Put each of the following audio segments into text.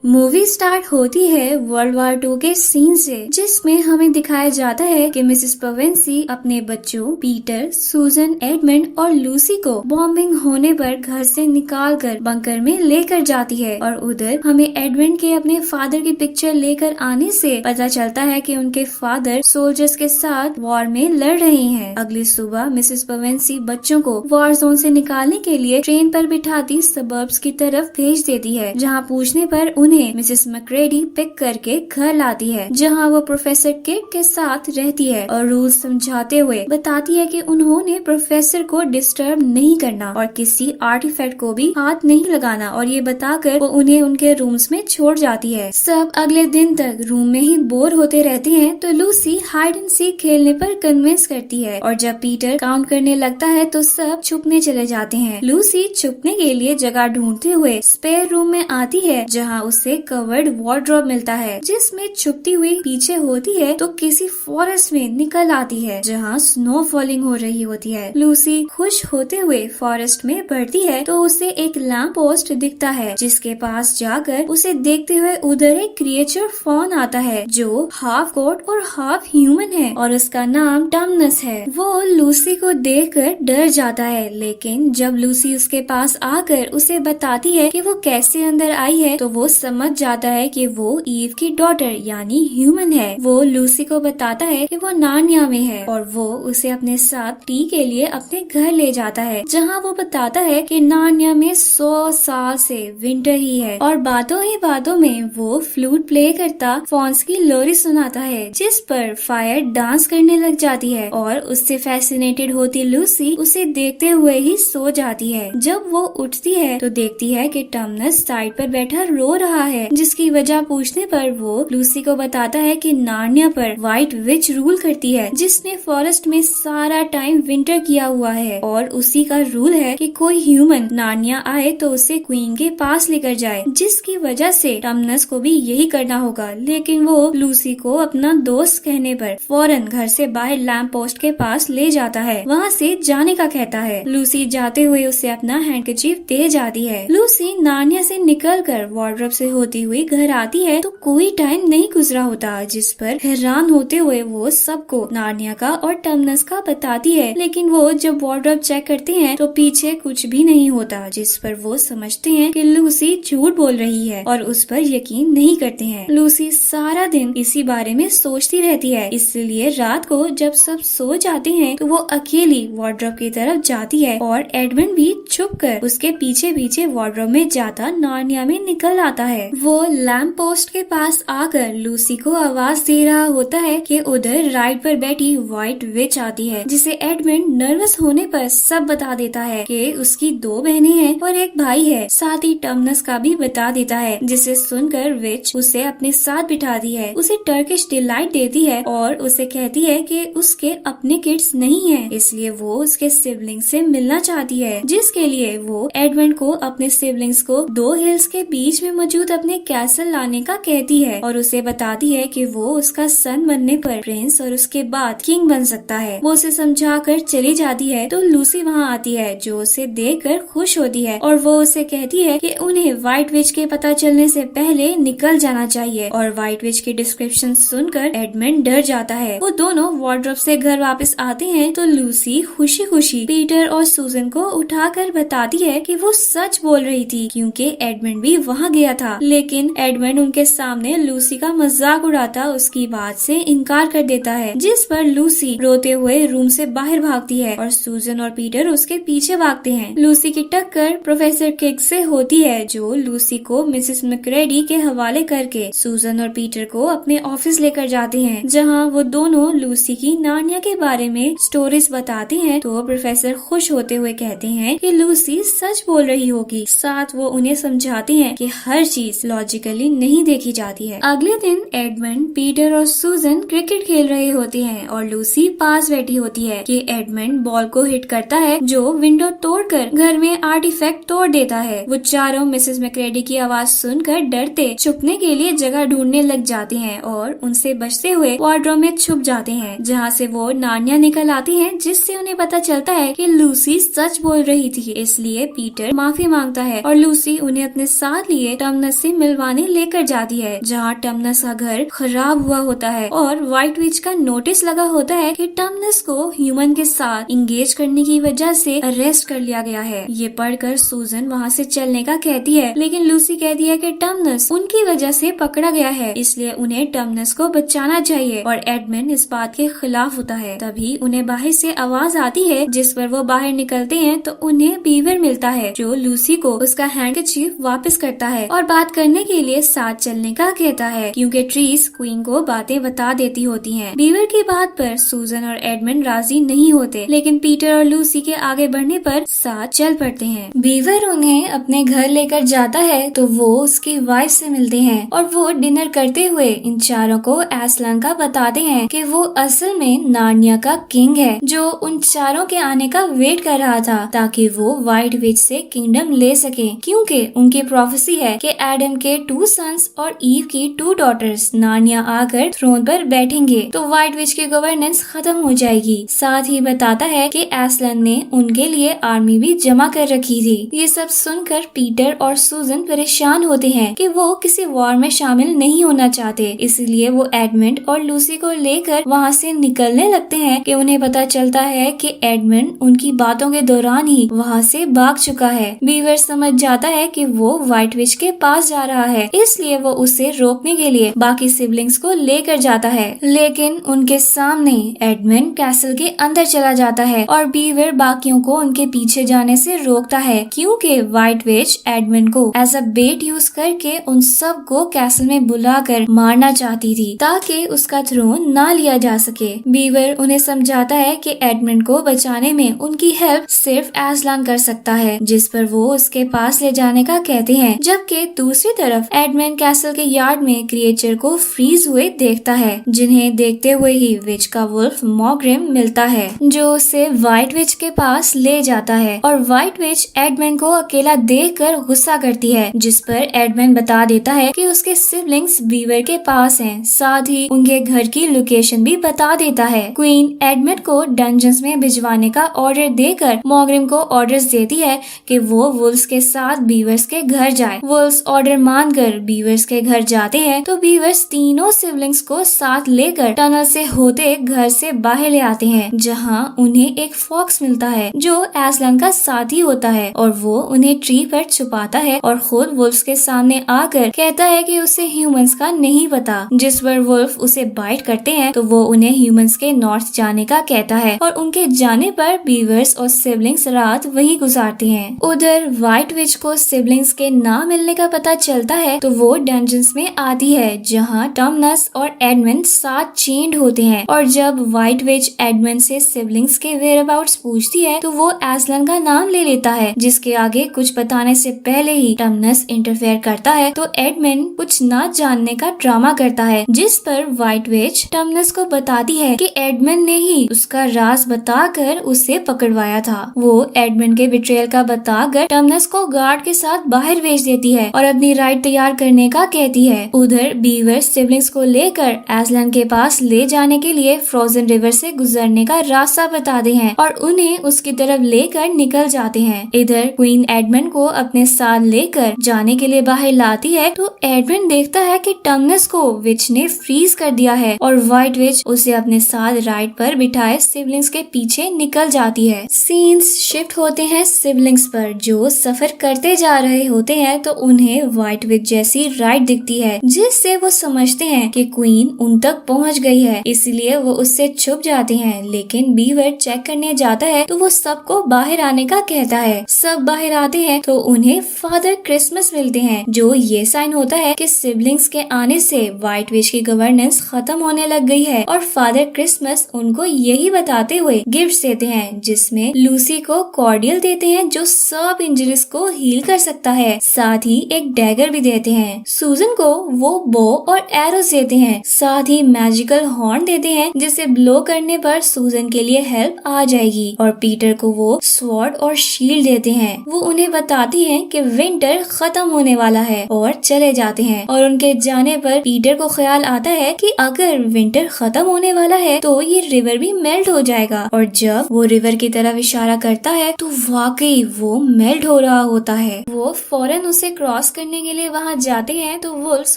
Movie start होती है world war 2 के सीन से, जिसमें हमें दिखाया जाता है कि मिसेस पेवेंसी अपने बच्चों पीटर, सूजन, एडमंड और लूसी को बॉम्बिंग होने पर घर से निकालकर बंकर में लेकर जाती है। और उधर हमें एडमंड के अपने फादर की पिक्चर लेकर आने से पता चलता है कि उनके फादर सोल्जर्स के साथ वॉर में लड़ रहे हैं। अगली सुबह मिसेस पेवेंसी बच्चों को वॉर जोन से निकालने के लिए ट्रेन पर बिठाती सबर्ब्स की तरफ भेज देती है, जहाँ पूछने पर उन्हें मिसेस मैक्रेडी पिक करके घर लाती है, जहां वो प्रोफेसर किड के साथ रहती है और रूल्स समझाते हुए बताती है कि उन्होंने प्रोफेसर को डिस्टर्ब नहीं करना और किसी आर्टिफैक्ट को भी हाथ नहीं लगाना, और ये बताकर वो उन्हें उनके रूम्स में छोड़ जाती है। सब अगले दिन तक रूम में ही बोर होते रहते हैं, तो लूसी हाइड एंड सीक खेलने पर कन्विंस करती है, और जब पीटर काउंट करने लगता है तो सब छुपने चले जाते हैं। लूसी छुपने के लिए जगह ढूंढते हुए स्पेयर रूम में आती है, जहाँ उसे कवर्ड वार्डरोब मिलता है, जिसमें छुपती हुई पीछे होती है तो किसी फॉरेस्ट में निकल आती है, जहाँ स्नो फॉलिंग हो रही होती है। लूसी खुश होते हुए फॉरेस्ट में बढ़ती है तो उसे एक लैंप पोस्ट दिखता है, जिसके पास जाकर उसे देखते हुए उधर एक क्रिएचर फॉन आता है जो हाफ गॉड और हाफ ह्यूमन है, और उसका नाम टमनस है। वो लूसी को देखकर डर जाता है, लेकिन जब लूसी उसके पास आकर उसे बताती है कि वो कैसे अंदर आई है तो वो समझ जाता है कि वो ईव की डॉटर यानी ह्यूमन है। वो लूसी को बताता है कि वो नार्निया में है और वो उसे अपने साथ टी के लिए अपने घर ले जाता है, जहाँ वो बताता है कि नार्निया में 100 साल से विंटर ही है, और बातों ही बातों में वो फ्लूट प्ले करता फॉन्स की लोरी सुनाता है, जिस पर फायर डांस करने लग जाती है, और उससे फैसिनेटेड होती लूसी उसे देखते हुए ही सो जाती है। जब वो उठती है तो देखती है कि टमनस साइड पर बैठा रो रहा है, जिसकी वजह पूछने पर वो लूसी को बताता है कि नार्निया पर व्हाइट विच रूल करती है, जिसने फॉरेस्ट में सारा टाइम विंटर किया हुआ है, और उसी का रूल है कि कोई ह्यूमन नार्निया आए तो उसे क्वीन के पास लेकर जाए, जिसकी वजह से टमनस को भी यही करना होगा। लेकिन वो लूसी को अपना दोस्त कहने पर फौरन घर से बाहर लैंप पोस्ट के पास ले जाता है, वहाँ से जाने का कहता है। लूसी जाते हुए उसे अपना हैंडकरचीफ दे जाती है। लूसी नार्निया से निकलकर वार्डरोब से होती हुई घर आती है तो कोई टाइम नहीं गुजरा होता, जिस पर हैरान होते हुए वो सबको नार्निया का और टमनस का बताती है। लेकिन वो जब वार्डरोब चेक करते हैं तो पीछे कुछ भी नहीं होता, जिस पर वो समझते हैं कि लूसी झूठ बोल रही है और उस पर यकीन नहीं करते हैं। लूसी सारा दिन इसी बारे में सोचती रहती है, इसलिए रात को जब सब सो जाते हैं तो वो अकेली वार्डरोब की तरफ जाती है, और एडमंड भी छुपकर उसके पीछे पीछे वार्डरोब में जाता नार्निया में निकल आता है। वो लैंप पोस्ट के पास आकर लूसी को आवाज दे रहा होता है कि उधर राइड पर बैठी व्हाइट विच आती है, जिसे एडमंड नर्वस होने पर सब बता देता है कि उसकी 2 बहनें हैं और एक भाई है, साथ ही टमनस का भी बता देता है, जिसे सुनकर विच उसे अपने साथ बिठाती है, उसे टर्किश डिलाइट देती है और उसे कहती है कि उसके अपने किड्स नहीं है, इसलिए वो उसके सिबलिंग से मिलना चाहती है, जिसके लिए वो एडमंड को अपने सिबलिंग्स को 2 हिल्स के बीच में मौजूद अपने कैसल लाने का कहती है, और उसे बताती है कि वो उसका सन बनने पर प्रिंस और उसके बाद किंग बन सकता है। वो उसे समझा कर चली जाती है तो लूसी वहाँ आती है, जो उसे देखकर खुश होती है, और वो उसे कहती है कि उन्हें व्हाइट विच के पता चलने से पहले निकल जाना चाहिए। और व्हाइट विच की डिस्क्रिप्शन सुनकर एडमंड डर जाता है। वो दोनों वार्डरोब से घर वापस आते हैं तो लूसी खुशी खुशी पीटर और सूजन को उठाकर बताती है कि वो सच बोल रही थी, क्योंकि एडमंड भी वहाँ गया था। लेकिन एडमंड उनके सामने लूसी का मजाक उड़ाता उसकी बात से इनकार कर देता है, जिस पर लूसी रोते हुए रूम से बाहर भागती है और सूजन और पीटर उसके पीछे भागते हैं। लूसी की टक्कर प्रोफेसर किग से होती है, जो लूसी को मिसेस मैक्रेडी के हवाले करके सूजन और पीटर को अपने ऑफिस लेकर जाते हैं, जहाँ वो दोनों लूसी की नार्निया के बारे में स्टोरीज बताते हैं। तो प्रोफेसर खुश होते हुए कहते हैं कि लूसी सच बोल रही होगी। साथ वो उन्हें समझाते हैं कि हर चीज लॉजिकली नहीं देखी जाती है। अगले दिन एडमंड, पीटर और सूजन क्रिकेट खेल रहे होते हैं और लूसी पास बैठी होती है कि एडमंड बॉल को हिट करता है, जो विंडो तोड़कर घर में आर्टिफैक्ट तोड़ देता है। वो चारों मिसेस मैक्रेडी की आवाज सुनकर डरते छुपने के लिए जगह ढूंढने लग जाते हैं और उनसे बचते हुए वार्डरोब में छुप जाते हैं, जहाँ से वो नार्निया निकल आती है, जिससे उन्हें पता चलता है कि लूसी सच बोल रही थी। इसलिए पीटर माफी मांगता है और लूसी उन्हें अपने साथ लिए टमनस टमनस से मिलवाने लेकर जाती है, जहाँ टमनस का घर खराब हुआ होता है और व्हाइट विच का नोटिस लगा होता है कि टमनस को ह्यूमन के साथ इंगेज करने की वजह से अरेस्ट कर लिया गया है। ये पढ़कर सूजन वहाँ से चलने का कहती है, लेकिन लूसी कहती है कि टमनस उनकी वजह से पकड़ा गया है, इसलिए उन्हें टमनस को बचाना चाहिए और एडमंड इस बात के खिलाफ होता है। तभी उन्हें बाहर से आवाज आती है, जिस पर वो बाहर निकलते हैं तो उन्हें बीवर मिलता है, जो लूसी को उसका हैंडकरचीफ वापस करता है और बात करने के लिए साथ चलने का कहता है, क्योंकि ट्रीज क्वीन को बातें बता देती होती हैं। बीवर की बात पर सूजन और एडमंड राजी नहीं होते, लेकिन पीटर और लूसी के आगे बढ़ने पर साथ चल पड़ते हैं। बीवर उन्हें अपने घर लेकर जाता है तो वो उसकी वाइफ से मिलते हैं और वो डिनर करते हुए इन चारों को एस्लान का बताते हैं कि वो असल में नार्निया का किंग है, जो उन चारों के आने का वेट कर रहा था ताकि वो व्हाइट विच से किंगडम ले सके, क्योंकि उनकी प्रोफेसी है कि एडम के 2 सन्स और ईव की 2 डॉटर्स नार्निया आकर थ्रोन पर बैठेंगे तो व्हाइट विच की गवर्नेंस खत्म हो जाएगी। साथ ही बताता है कि एस्लान ने उनके लिए आर्मी भी जमा कर रखी थी। ये सब सुनकर पीटर और सूजन परेशान होते हैं कि वो किसी वॉर में शामिल नहीं होना चाहते, इसलिए वो एडमंड और लूसी को लेकर वहाँ से निकलने लगते हैं कि उन्हें पता चलता है कि एडमंड उनकी बातों के दौरान ही वहाँ से भाग चुका है। बीवर समझ जाता है कि वो व्हाइट विच के पास जा रहा है, इसलिए वो उसे रोकने के लिए बाकी सिबलिंग्स को लेकर जाता है, लेकिन उनके सामने एडमंड कैसल के अंदर चला जाता है और बीवर बाकियों को उनके पीछे जाने से रोकता है, क्योंकि व्हाइट विच एडमंड को एज अ बेट यूज करके उन सब को कैसल में बुलाकर मारना चाहती थी ताकि उसका थ्रोन ना लिया जा सके। बीवर उन्हें समझाता है कि एडमंड को बचाने में उनकी हेल्प सिर्फ एस्लान कर सकता है, जिस पर वो उसके पास ले जाने का कहते हैं, जबकि दूसरी तरफ एडमंड कैसल के यार्ड में क्रिएचर को फ्रीज हुए देखता है, जिन्हें देखते हुए ही विच का वुल्फ मॉग्रिम मिलता है, जो उसे व्हाइट विच के पास ले जाता है और व्हाइट विच एडमंड को अकेला देखकर गुस्सा करती है, जिस पर एडमंड बता देता है कि उसके सिबलिंग्स बीवर के पास हैं, साथ ही उनके घर की लोकेशन भी बता देता है। क्वीन एडमंड को डंजन्स में भिजवाने का ऑर्डर देकर मॉग्रिम को ऑर्डर्स देती है कि वो वुल्स के साथ बीवर्स के घर जाए। वुल्स ऑर्डर मानकर बीवर्स के घर जाते हैं तो बीवर्स तीनों सिबलिंग्स को साथ लेकर टनल से होते घर से बाहर ले आते हैं, जहां उन्हें एक फॉक्स मिलता है जो एस्लान का साथी होता है और वो उन्हें ट्री पर छुपाता है और खुद वुल्फ्स के सामने आकर कहता है कि उसे ह्यूमंस का नहीं पता, जिस पर वुल्फ उसे बाइट करते हैं तो वो उन्हें ह्यूमंस के नॉर्थ जाने का कहता है और उनके जाने पर बीवर्स और सिबलिंग्स रात वहीं गुजारते हैं। उधर व्हाइट विच को सिबलिंग्स के ना मिलने का पता चलता है तो वो डंजन्स में आती है, जहाँ टमनस और एडमंड साथ चेंड होते हैं और जब व्हाइट विच एडमंड से सिबलिंग्स के वेयरअबाउट्स पूछती है तो वो एस्लान का नाम ले लेता है, जिसके आगे कुछ बताने से पहले ही टमनस इंटरफेयर करता है तो एडमंड कुछ ना जानने का ड्रामा करता है, जिस पर व्हाइट विच टमनस को बताती है कि एडमंड ने ही उसका राज बताकर उसे पकड़वाया था। वो एडमंड के बिट्रेयल का बताकर टमनस को गार्ड के साथ बाहर भेज देती है और अपनी राइड तैयार करने का कहती है। उधर बीवर सिबलिंग्स को लेकर एस्लान के पास ले जाने के लिए फ्रोजन रिवर से गुजरने का रास्ता बताते हैं और उन्हें उसकी तरफ लेकर निकल जाते हैं। इधर क्वीन एडमंड को अपने साथ लेकर जाने के लिए बाहर लाती है तो एडमंड देखता है कि टमनस को विच ने फ्रीज कर दिया है और व्हाइट विच उसे अपने साथ राइड पर बिठाए सिबलिंग्स के पीछे निकल जाती है। सीन्स शिफ्ट होते हैं सिबलिंग्स पर, जो सफर करते जा रहे होते हैं तो उन्हें व्हाइट विच जैसी राइड दिखती है, जिससे वो समझते हैं कि क्वीन उन तक पहुंच गई है, इसलिए वो उससे छुप जाते हैं। लेकिन बीवर चेक करने जाता है तो वो सबको बाहर आने का कहता है। सब बाहर आते हैं तो उन्हें फादर क्रिसमस मिलते हैं, जो ये साइन होता है कि सिबलिंग्स के आने से व्हाइट विच की गवर्नेंस खत्म होने लग गई है और फादर क्रिसमस उनको यही बताते हुए गिफ्ट देते हैं, जिसमें लूसी को कॉर्डियल देते हैं जो सब इंजरीज को हील कर सकता है, साथ ही एक डैगर भी देते हैं। सूजन को वो बो और एरोस देते हैं, साथ ही मैजिकल हॉर्न देते हैं जिसे ब्लो करने पर सूजन के लिए हेल्प आ जाएगी और पीटर को वो स्वॉर्ड और शील्ड देते हैं। वो उन्हें बताती हैं कि विंटर खत्म होने वाला है और चले जाते हैं और उनके जाने पर पीटर को ख्याल आता है कि अगर विंटर खत्म होने वाला है तो ये रिवर भी मेल्ट हो जाएगा और जब वो रिवर की तरफ इशारा करता है तो वाकई वो मेल्ट हो रहा होता है। वो फौरन उसे क्रॉस करने के लिए वहाँ जाते हैं तो वुल्फ्स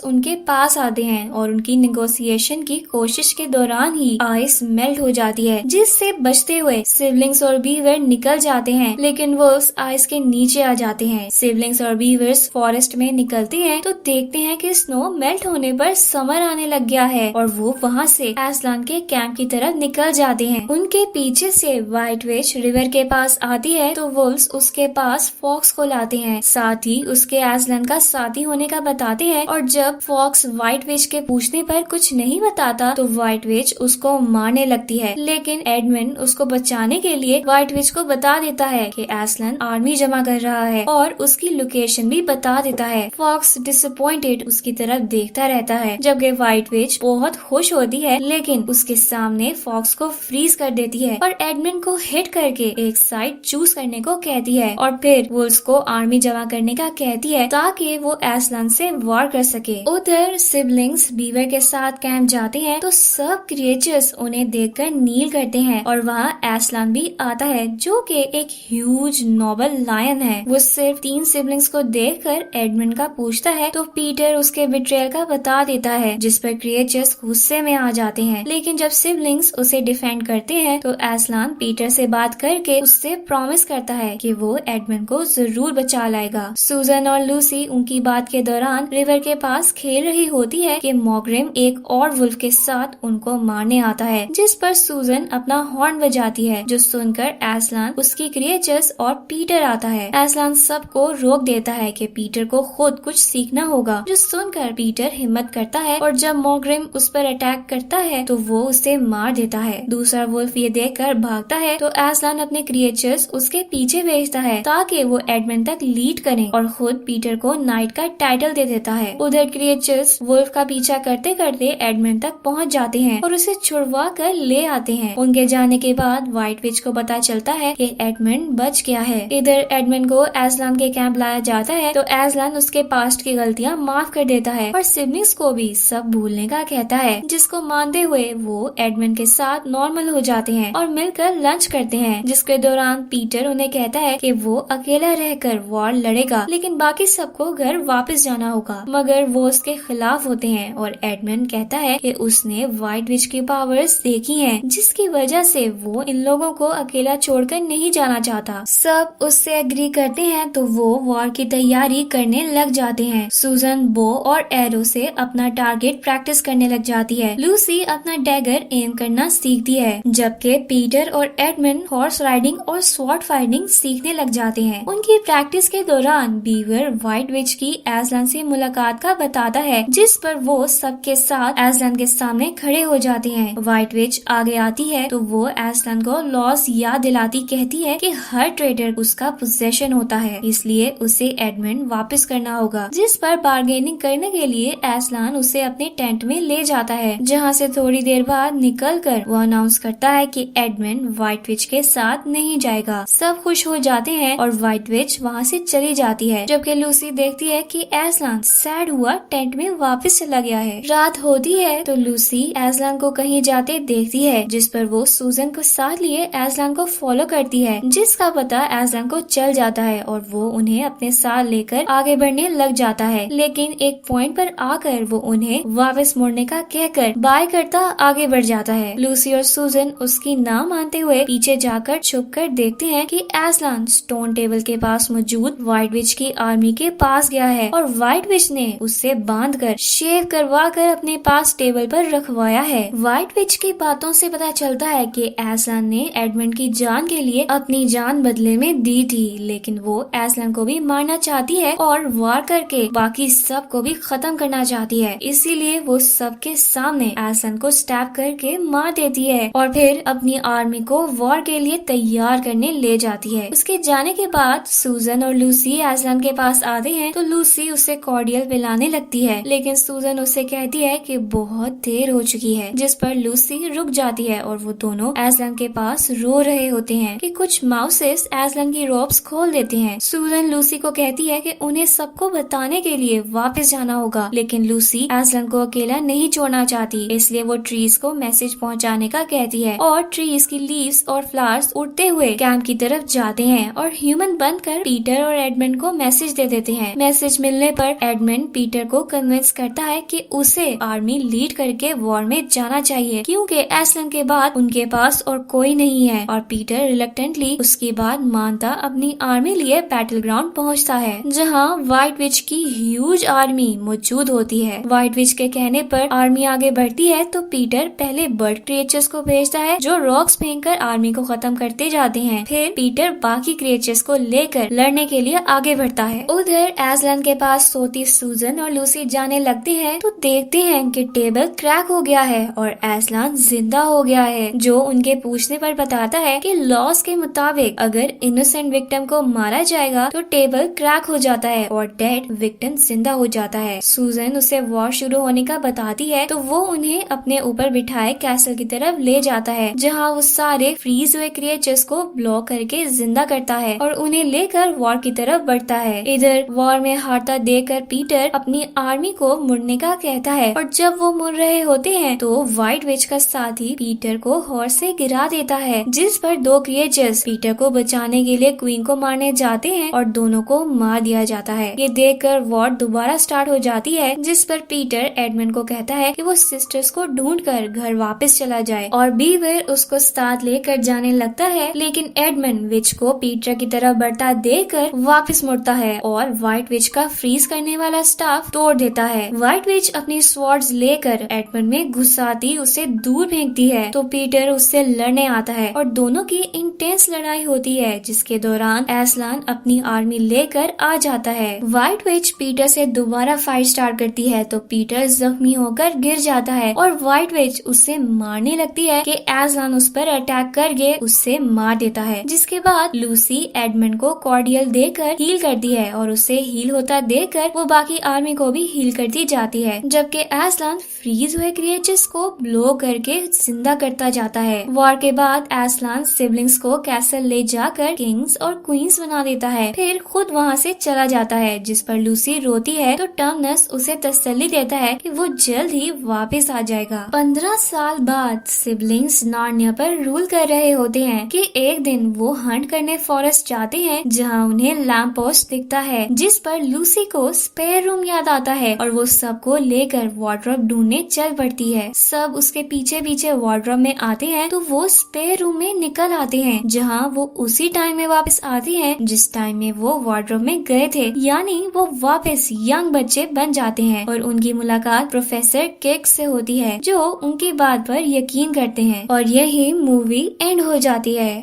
उनके पास आते हैं और उनकी नेगोशिएशन की कोशिश के दौरान ही आइस मेल्ट हो जाती है, जिससे बचते हुए सिबलिंग्स और बीवर निकल जाते हैं, लेकिन वुल्फ्स आइस के नीचे आ जाते हैं। सिबलिंग्स और बीवर्स फॉरेस्ट में निकलते हैं तो देखते हैं कि स्नो मेल्ट होने पर समर आने लग गया है और वो वहाँ से असलान के कैंप की तरफ निकल जाते हैं। उनके पीछे से व्हाइट विच रिवर के पास आती है तो वुल्फ्स उसके पास फॉक्स को लाते हैं, साथ ही उसके असलान का साथी होने का बताते हैं। और जब फॉक्स व्हाइट विच के पूछने पर कुछ नहीं बताता तो व्हाइट विच उसको मारने लगती है, लेकिन एडमंड उसको बचाने के लिए व्हाइट विच को बता देता है कि असलान आर्मी जमा कर रहा है और उसकी लोकेशन भी बता देता है। फॉक्स डिसअपॉइंटेड उसकी तरफ देखता रहता है, जबकि व्हाइट विच बहुत खुश होती है, लेकिन उसके सामने फॉक्स को फ्रीज कर देती है और एडमंड को हिट करके एक साइड चूज करने को कहती है और फिर वुल्फ्स को आर्मी जमा करने का कहती है ताकि वो असलान से वॉर कर सके। उधर सिबलिंग्स बीवर के साथ कैंप जाते हैं तो सब क्रिएचर्स उन्हें देखकर नील करते हैं और वहाँ असलान भी आता है, जो कि एक ह्यूज नोबल लायन है। वो सिर्फ 3 सिबलिंग्स को देखकर एडमंड का पूछता है तो पीटर उसके बिट्रेयल का बता देता है, जिस पर क्रिएचर्स गुस्से में आ जाते हैं, लेकिन जब सिबलिंग्स उसे डिफेंड करते हैं तो असलान पीटर से बात करके उससे प्रॉमिस करता है कि वो एडमंड को जरूर बचा लाएगा। सूजन और लूसी उनकी बात के दौरान रिवर के पास खेल रही होती है कि मॉग्रिम एक और वुल्फ के साथ उनको मारने आता है, जिस पर सूजन अपना हॉर्न बजाती है, जो सुनकर असलान, उसकी क्रिएचर्स और पीटर आता है। असलान सबको रोक देता है कि पीटर को खुद कुछ सीखना होगा, जो सुनकर पीटर हिम्मत करता है और जब मॉग्रिम उस पर अटैक करता है तो वो उसे मार देता है। दूसरा वुल्फ ये देखकर भागता है तो असलान अपने क्रिएचर्स उसके पीछे भेजता है ताकि वो एडमंड तक लीड करें और खुद पीटर को नाइट का टाइटल दे देता है। उधर क्रिएचर्स वुल्फ का पीछा करते करते एडमंड तक पहुंच जाते हैं और उसे छुड़वा कर ले आते हैं। उनके जाने के बाद व्हाइट विच को पता चलता है कि एडमंड बच गया है। इधर एडमंड को असलान के कैंप लाया जाता है तो असलान उसके पास्ट की गलतियां माफ कर देता है और सिबलिंग्स को भी सब भूलने का कहता है, जिसको मानते हुए वो एडमंड के साथ नॉर्मल हो जाते हैं और मिलकर लंच करते हैं, जिसके दौरान पीटर उन्हें कहता है कि वो अकेला रहकर वॉर लड़ेगा, लेकिन बाकी सबको घर वापस जाना होगा, मगर वो उसके खिलाफ होते हैं और एडमंड कहता है कि उसने व्हाइट विच की पावर्स देखी हैं, जिसकी वजह से वो इन लोगों को अकेला छोड़कर नहीं जाना चाहता। सब उससे एग्री करते हैं तो वो वॉर की तैयारी करने लग जाते हैं। सूजन बो और एरो से अपना टारगेट प्रैक्टिस करने लग जाती है। लूसी अपना डैगर एम करना सीखती है, जबकि पीटर और एडमंड हॉर्स राइडिंग और स्वॉर्ड फाइटिंग सीखने लग जाते हैं। उनकी प्रैक्टिस के दौरान बीवर व्हाइट विच की असलान से मुलाकात का बताता है, जिस पर वो सबके साथ असलान के सामने खड़े हो जाते हैं। व्हाइट विच आगे आती है तो वो असलान को लॉस याद दिलाती कहती है कि हर ट्रेडर उसका पोजेशन होता है, इसलिए उसे एडमंड वापस करना होगा, जिस पर बार्गेनिंग करने के लिए असलान उसे अपने टेंट में ले जाता है, जहाँ से थोड़ी देर बाद निकलकर वो अनाउंस करता है कि एडमंड व्हाइट विच के साथ नहीं जाएगा। सब खुश हो जाते हैं और व्हाइट विच वहाँ से चली जाती है, जबकि लूसी देखती है कि असलान सैड हुआ टेंट में वापस चला गया है। रात होती है तो लूसी असलान को कहीं जाते देखती है, जिस पर वो सूजन को साथ लिए असलान को फॉलो करती है, जिसका पता असलान को चल जाता है और वो उन्हें अपने साथ लेकर आगे बढ़ने लग जाता है, लेकिन एक पॉइंट पर आकर वो उन्हें वापस मुड़ने का कहकर बाय करता आगे बढ़ जाता है। लूसी और सूजन उसकी ना मानते हुए पीछे जाकर छुप कर देखते हैं कि असलान स्टोन टेबल के पास मौजूद व्हाइट विच की आर्मी के पास गया है और व्हाइट विच ने उससे बांधकर शेव करवा कर अपने पास टेबल पर रखवाया है। व्हाइट विच की बातों से पता चलता है कि असलान ने एडमंड की जान के लिए अपनी जान बदले में दी थी, लेकिन वो असलान को भी मारना चाहती है और वार करके बाकी सब को भी खत्म करना चाहती है, इसीलिए वो सबके सामने असलान को स्टैब करके मार देती है और फिर अपनी आर्मी को वॉर के लिए तैयार करने ले जाती है। उसके जाने के बाद सूजन और लूसी असलान के पास आते हैं तो लूसी उसे कॉर्डियल पिलाने लगती है, लेकिन सूजन उससे कहती है कि बहुत देर हो चुकी है, जिस पर लूसी रुक जाती है और वो दोनों असलान के पास रो रहे होते हैं कि कुछ माउसेस असलान की रोप्स खोल देते हैं। सूजन लूसी को कहती है कि उन्हें सबको बताने के लिए वापस जाना होगा, लेकिन लूसी असलान को अकेला नहीं छोड़ना चाहती, इसलिए वो ट्रीज को मैसेज पहुंचाने का कहती है और ट्रीज की लीव्स और फ्लावर्स उड़ते हुए कैंप की तरफ जाते हैं और ह्यूमन बनकर पीटर और एडमंड को मैसेज दे देते हैं मैसेज मिलने पर एडमंड पीटर को कन्विंस करता है कि उसे आर्मी लीड करके वॉर में जाना चाहिए, क्योंकि एस्लन के बाद उनके पास और कोई नहीं है। और पीटर रिलक्टेंटली उसकी बात मानता अपनी आर्मी लिए बैटल ग्राउंड पहुँचता है, जहाँ व्हाइट विच की ह्यूज आर्मी मौजूद होती है। व्हाइट विच के कहने पर आर्मी आगे बढ़ती है तो पीटर पहले बर्ड क्रिएचर्स को भेजता है जो रॉक्स फेंककर आर्मी को खत्म करते जाते हैं। फिर पीटर बाकी क्रिएचर्स को लेकर लड़ने के लिए आगे बढ़ता है। उधर एस्लन के पास सोती सूजन और लूसी जाने लगती हैं तो देखते हैं कि टेबल क्रैक हो गया है और एस्लन जिंदा हो गया है, जो उनके पूछने पर बताता है कि लॉस के मुताबिक अगर इनोसेंट विक्टिम को मारा जाएगा तो टेबल क्रैक हो जाता है और डेड विक्टिम जिंदा हो जाता है। सूजन उसे वॉर शुरू होने का बताती है तो वो उन्हें अपने ऊपर बिठाए कैसल की तरफ ले जाता है, जहाँ वो सारे फ्रीज हुए क्रिएचर्स को ब्लॉक करके जिंदा करता है और उन्हें लेकर वॉर की तरफ बढ़ता है। इधर वॉर में हारता देखकर पीटर अपनी आर्मी को मुड़ने का कहता है और जब वो मुड़ रहे होते हैं तो व्हाइट विच का साथी पीटर को हॉर्स से गिरा देता है, जिस पर दो क्रिएचर्स पीटर को बचाने के लिए क्वीन को मारने जाते हैं और दोनों को मार दिया जाता है। ये देखकर वॉर दोबारा स्टार्ट हो जाती है, जिस पर पीटर एडमंड को कहता है कि वो सिस्टर्स को ढूंढकर घर वापस चला जाए और बीवर उसको साथ लेकर जाने लगता है, लेकिन एडमंड विच को पीटर की तरफ बढ़ता देखकर वापस मुड़ता है और व्हाइट विच का फ्रीज करने वाला स्टाफ तोड़ देता है। व्हाइट विच अपनी स्वॉर्ड्स लेकर एडमंड में घुसाती उसे दूर फेंकती है तो पीटर उससे लड़ने आता है और दोनों की इंटेंस लड़ाई होती है, जिसके दौरान एस्लान अपनी आर्मी लेकर आ जाता है। व्हाइट विच पीटर से दोबारा फाइट स्टार्ट करती है तो पीटर जख्मी होकर गिर जाता है और व्हाइट विच उससे मारने लगती है कि एस्लान उस पर अटैक करके उससे मार देता है, जिसके बाद लूसी एडमंड को कॉर्डियल देकर हील करती है और उसे हील होता देखकर वो बाकी आर्मी को भी हील करती जाती है, जबकि एस्लान फ्रीज हुए क्रिएचर्स को ब्लो करके जिंदा करता जाता है। वॉर के बाद एस्लान सिबलिंग्स को कैसल ले जाकर किंग्स और क्वींस बना देता है, फिर खुद वहाँ से चला जाता है, जिस पर लूसी रोती है तो टर्मनस उसे तसल्ली देता है कि वो जल्द ही वापस आ जाएगा। 15 साल बाद सिबलिंग्स नार्निया पर रूल कर रहे होते हैं कि एक दिन वो हंट करने फॉरेस्ट जाते हैं, जहाँ उन्हें लैंप पोस्ट दिखता है, जिस पर लूसी को स्पेयर रूम याद आता है और वो सबको लेकर वार्डरोब ढूंढने चल पड़ती है। सब उसके पीछे पीछे वार्डरोब में आते हैं तो वो स्पेयर रूम में निकल आते हैं, जहाँ वो उसी टाइम में वापस आते हैं जिस टाइम में वो वार्डरोब में गए थे, यानी वो वापस यंग बच्चे बन जाते हैं और उनकी मुलाकात प्रोफेसर केक्स से होती है, जो उनकी बात पर यकीन करते हैं और यही मूवी एंड हो जाती है।